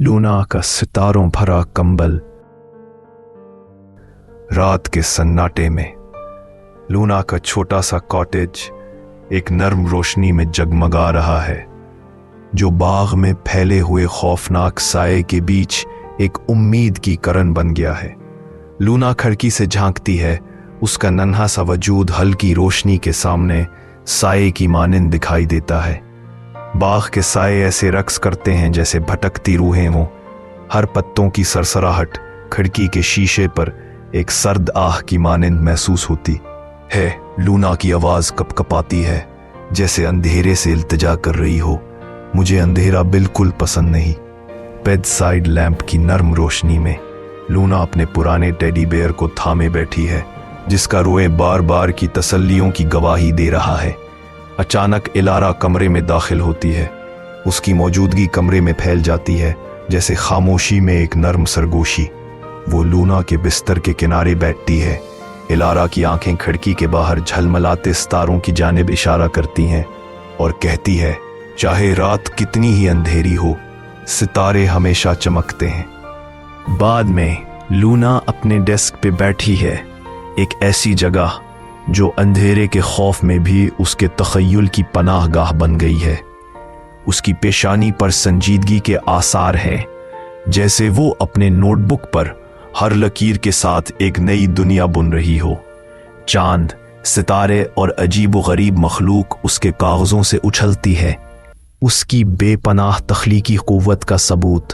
Luna का सितारों भरा कंबल। रात के सन्नाटे में लूना का छोटा सा कॉटेज एक नर्म रोशनी में जगमगा रहा है, जो बाग में फैले हुए खौफनाक साए के बीच एक उम्मीद की किरण बन गया है। लूना खिड़की से झांकती है, उसका नन्हा सा वजूद हल्की रोशनी के सामने साए की मानिंद दिखाई देता है। बाग के साए ऐसे रक्स करते हैं जैसे भटकती रूहें हों। हर पत्तों की सरसराहट खिड़की के शीशे पर एक सर्द आह की मानिंद महसूस होती है। लूना की आवाज कपकपाती है, जैसे अंधेरे से इल्तिजा कर रही हो। मुझे अंधेरा बिल्कुल पसंद नहीं। बेड साइड लैंप की नर्म रोशनी में लूना अपने पुराने टेडी बेयर को थामे बैठी है, जिसका रोए बार बार की तसल्लियों की गवाही दे रहा है। अचानक इलारा कमरे में दाखिल होती है। उसकी मौजूदगी कमरे में फैल जाती है जैसे खामोशी में एक नर्म सरगोशी। वो लूना के बिस्तर के किनारे बैठती है। इलारा की आंखें खिड़की के बाहर झलमलाते सितारों की जानिब इशारा करती हैं और कहती है, चाहे रात कितनी ही अंधेरी हो, सितारे हमेशा चमकते हैं। बाद में लूना अपने डेस्क पे बैठी है, एक ऐसी जगह जो अंधेरे के खौफ में भी उसके तखय्युल की पनाहगाह बन गई है। उसकी पेशानी पर संजीदगी के आसार हैं, जैसे वो अपने नोटबुक पर हर लकीर के साथ एक नई दुनिया बुन रही हो। चांद, सितारे और अजीब-ओ-गरीब मखलूक उसके कागजों से उछलती है। उसकी बेपनाह तख्लीकी कुव्वत का सबूत।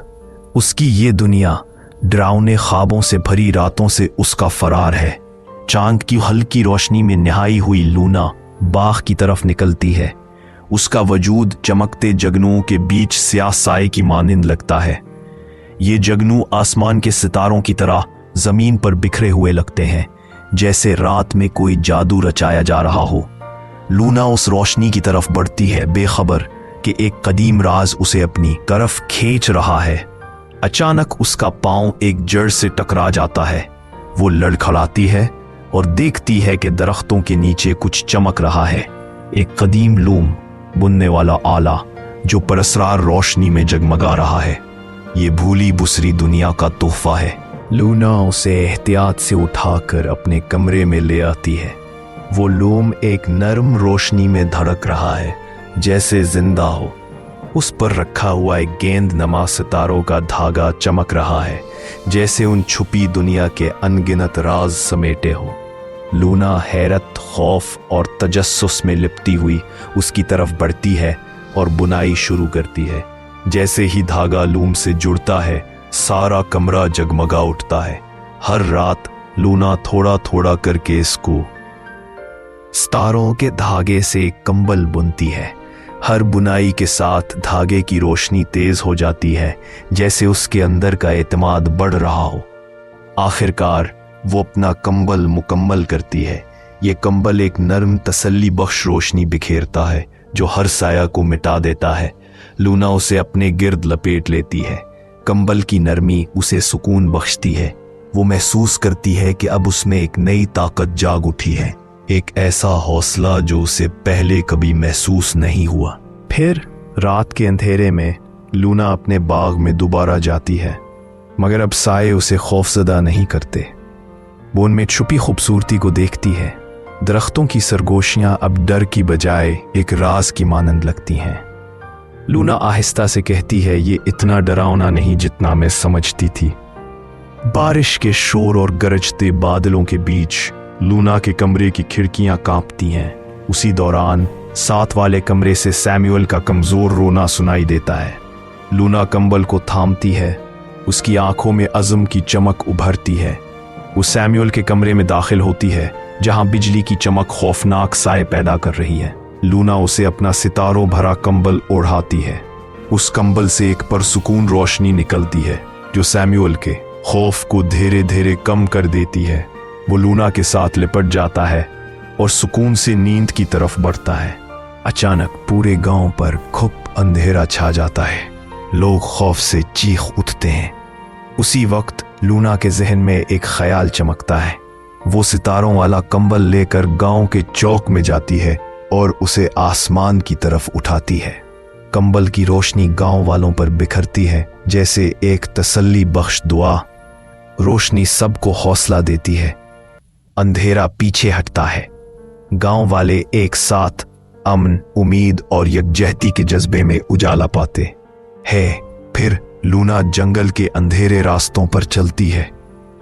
उसकी ये दुनिया डरावने ख्वाबों से भरी रातों से उसका फरार है। चांद की हल्की रोशनी में नहाई हुई लूना बाग की तरफ निकलती है। उसका वजूद चमकते जगनुओं के बीच स्याह साए की मानिंद लगता है। ये जगनू आसमान के सितारों की तरह जमीन पर बिखरे हुए लगते हैं, जैसे रात में कोई जादू रचाया जा रहा हो। लूना उस रोशनी की तरफ बढ़ती है, बेखबर कि एक कदीम राज उसे अपनी तरफ खींच रहा है। अचानक उसका पांव एक जड़ से टकरा जाता है। वो लड़खड़ाती है और देखती है कि दरख्तों के नीचे कुछ चमक रहा है। एक कदीम लूम बुनने वाला आला जो परस्रार रोशनी में जगमगा रहा है। ये भूली बुसरी दुनिया का तोहफा है। लूना उसे एहतियात से उठाकर अपने कमरे में ले आती है। वो लूम एक नर्म रोशनी में धड़क रहा है, जैसे जिंदा हो। उस पर रखा हुआ एक गेंद नमा सितारों का धागा चमक रहा है, जैसे उन छुपी दुनिया के अनगिनत राज समेटे हो। लूना हैरत, खौफ और तजस्सुस में लिपटी हुई उसकी तरफ बढ़ती है और बुनाई शुरू करती है। जैसे ही धागा लूम से जुड़ता है, सारा कमरा जगमगा उठता है। हर रात लूना थोड़ा थोड़ा करके इसको सितारों के धागे से एक कंबल बुनती है। हर बुनाई के साथ धागे की रोशनी तेज हो जाती है, जैसे उसके अंदर का एतमाद बढ़ रहा हो। आखिरकार वो अपना कंबल मुकम्मल करती है। ये कंबल एक नर्म तसल्ली बख्श रोशनी बिखेरता है, जो हर साया को मिटा देता है। लूना उसे अपने गिर्द लपेट लेती है। कंबल की नरमी उसे सुकून बख्शती है। वो महसूस करती है कि अब उसमें एक नई ताकत जाग उठी है, एक ऐसा हौसला जो उसे पहले कभी महसूस नहीं हुआ। फिर रात के अंधेरे में लूना अपने बाग में दोबारा जाती है, मगर अब साए उसे खौफजदा नहीं करते। वो उनमें छुपी खूबसूरती को देखती है। दरख्तों की सरगोशियां अब डर की बजाय एक राज की मानंद लगती हैं। लूना आहिस्ता से कहती है, ये इतना डरावना नहीं जितना मैं समझती थी। बारिश के शोर और गरजते बादलों के बीच लूना के कमरे की खिड़कियां कांपती हैं। उसी दौरान साथ वाले कमरे से सैमुअल का कमजोर रोना सुनाई देता है। लूना कंबल को थामती है। उसकी आंखों में अज़्म की चमक उभरती है। वो सैमुअल के कमरे में दाखिल होती है, जहां बिजली की चमक खौफनाक साए पैदा कर रही है। लूना उसे अपना सितारों भरा कंबल ओढ़ाती है। उस कंबल से एक परसुकून रोशनी निकलती है, जो सैमुअल के खौफ को धीरे धीरे कम कर देती है। वो लूना के साथ लिपट जाता है और सुकून से नींद की तरफ बढ़ता है। अचानक पूरे गांव पर खुप अंधेरा छा जाता है। लोग खौफ से चीख उठते हैं। उसी वक्त लूना के जहन में एक ख्याल चमकता है। वो सितारों वाला कंबल लेकर गांव के चौक में जाती है और उसे आसमान की तरफ उठाती है। कंबल की रोशनी गांव वालों पर बिखरती है जैसे एक तसल्ली बख्श दुआ। रोशनी सबको हौसला देती है, अंधेरा पीछे हटता है। गांव वाले एक साथ अमन, उम्मीद और यकजहती के जज्बे में उजाला पाते हैं। फिर लूना जंगल के अंधेरे रास्तों पर चलती है।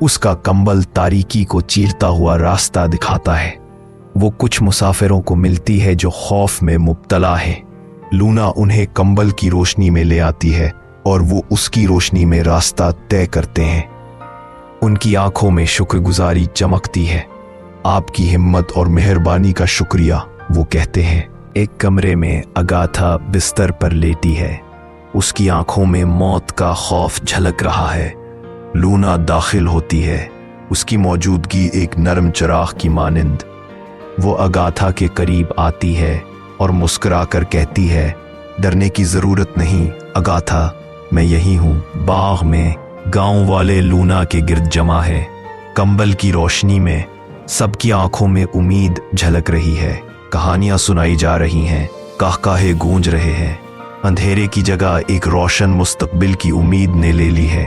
उसका कंबल तारीकी को चीरता हुआ रास्ता दिखाता है। वो कुछ मुसाफिरों को मिलती है जो खौफ में मुब्तला है। लूना उन्हें कंबल की रोशनी में ले आती है और वो उसकी रोशनी में रास्ता तय करते हैं। उनकी आंखों में शुक्रगुजारी चमकती है। आपकी हिम्मत और मेहरबानी का शुक्रिया, वो कहते हैं। एक कमरे में अगाथा बिस्तर पर लेटी है। उसकी आंखों में मौत का खौफ झलक रहा है। लूना दाखिल होती है, उसकी मौजूदगी एक नरम चिराग की मानिंद। वो अगाथा के करीब आती है और मुस्कुराकर कहती है, डरने की जरूरत नहीं अगाथा, मैं यही हूँ। बाग में गांव वाले लूना के गिर्द जमा है। कंबल की रोशनी में सबकी आंखों में उम्मीद झलक रही है। कहानियां सुनाई जा रही हैं, काहे गूंज रहे हैं। अंधेरे की जगह एक रोशन मुस्तकबिल की उम्मीद ने ले ली है।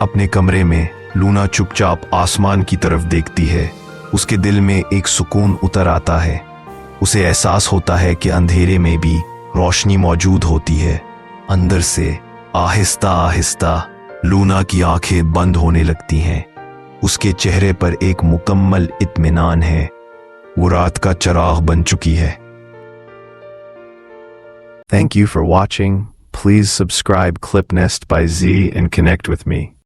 अपने कमरे में लूना चुपचाप आसमान की तरफ देखती है। उसके दिल में एक सुकून उतर आता है। उसे एहसास होता है कि अंधेरे में भी रोशनी मौजूद होती है। अंदर से आहिस्ता आहिस्ता लूना की आंखें बंद होने लगती हैं। उसके चेहरे पर एक मुकम्मल इत्मीनान है। वो रात का चिराग बन चुकी है। Thank you for watching. Please subscribe ClipNest by Z and connect with me.